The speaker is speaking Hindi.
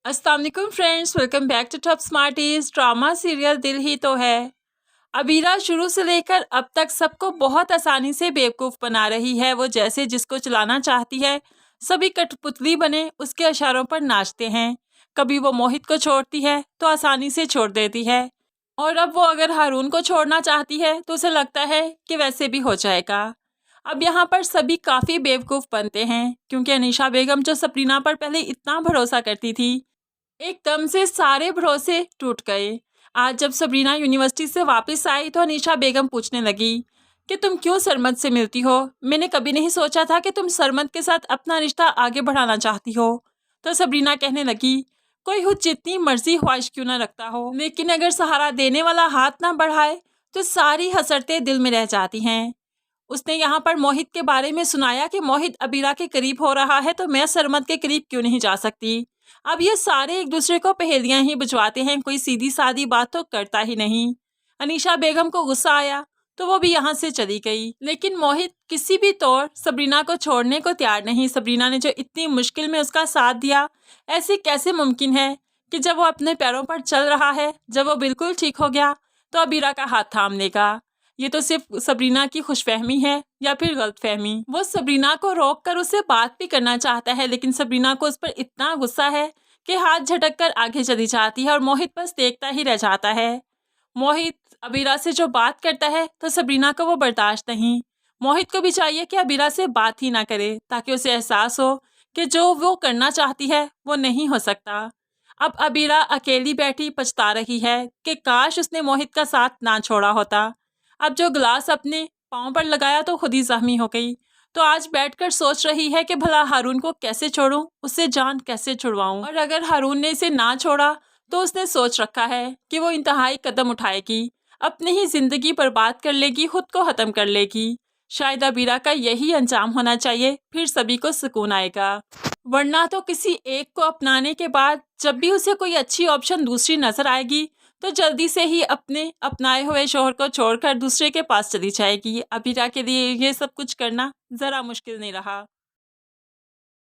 अस्सलाम वालेकुम friends, welcome back to Top Smarties. Drama serial Dil Hi तो है। अबीरा शुरू से लेकर अब तक सबको बहुत आसानी से बेवकूफ़ बना रही है। वो जैसे जिसको चलाना चाहती है, सभी कठपुतली बने उसके इशारों पर नाचते हैं। कभी वो मोहित को छोड़ती है तो आसानी से छोड़ देती है, और अब वो अगर हारून को छोड़ना चाहती है तो उसे लगता है कि वैसे भी हो जाएगा। अब यहाँ पर सभी काफ़ी बेवकूफ़ बनते हैं, क्योंकि अनीशा बेगम जो सब्रीना पर पहले इतना भरोसा करती थी, एकदम से सारे भरोसे टूट गए। आज जब सबरीना यूनिवर्सिटी से वापस आई तो अनीशा बेगम पूछने लगी कि तुम क्यों सरमद से मिलती हो। मैंने कभी नहीं सोचा था कि तुम सरमद के साथ अपना रिश्ता आगे बढ़ाना चाहती हो। तो सबरीना कहने लगी, कोई खुद जितनी मर्जी ख्वाहिश क्यों ना रखता हो, लेकिन अगर सहारा देने वाला हाथ ना बढ़ाए तो सारी हसरतें दिल में रह जाती हैं। उसने यहाँ पर मोहित के बारे में सुनाया कि मोहित अबीरा के करीब हो रहा है तो मैं सरमद के करीब क्यों नहीं जा सकती। अब ये सारे एक दूसरे को पहेलियां ही बुझवाते हैं, कोई सीधी सादी बात तो करता ही नहीं। अनीशा बेगम को गुस्सा आया तो वो भी यहाँ से चली गई, लेकिन मोहित किसी भी तौर सबरीना को छोड़ने को तैयार नहीं। सबरीना ने जो इतनी मुश्किल में उसका साथ दिया, ऐसे कैसे मुमकिन है कि जब वो अपने पैरों पर चल रहा है, जब वो बिल्कुल ठीक हो गया तो अबीरा का हाथ थाम लेगा। ये तो सिर्फ सबरीना की खुशफहमी है या फिर गलतफहमी। वो सबरीना को रोक कर उससे बात भी करना चाहता है, लेकिन सबरीना को उस पर इतना गुस्सा है कि हाथ झटक कर आगे चली जाती है और मोहित बस देखता ही रह जाता है। मोहित अबीरा से जो बात करता है तो सबरीना को वो बर्दाश्त नहीं। मोहित को भी चाहिए कि अबीरा से बात ही ना करे, ताकि उसे एहसास हो कि जो वो करना चाहती है वो नहीं हो सकता। अब अबीरा अकेली बैठी पछता रही है कि काश उसने मोहित का साथ ना छोड़ा होता। अब जो गिलास अपने पाँव पर लगाया तो खुद ही जख्मी हो गई, तो आज बैठकर सोच रही है कि भला हारून को कैसे छोड़ूं, उससे जान कैसे छुड़वाऊं। और अगर हारून ने इसे ना छोड़ा तो उसने सोच रखा है कि वो इंतहाई कदम उठाएगी, अपनी ही जिंदगी बर्बाद कर लेगी, खुद को ख़त्म कर लेगी। शायद अबीरा का यही अंजाम होना चाहिए, फिर सभी को सुकून आएगा। वरना तो किसी एक को अपनाने के बाद जब भी उसे कोई अच्छी ऑप्शन दूसरी नजर आएगी तो जल्दी से ही अपने अपनाए हुए शोहर को छोड़कर दूसरे के पास चली जाएगी। अबीरा के लिए ये सब कुछ करना ज़रा मुश्किल नहीं रहा।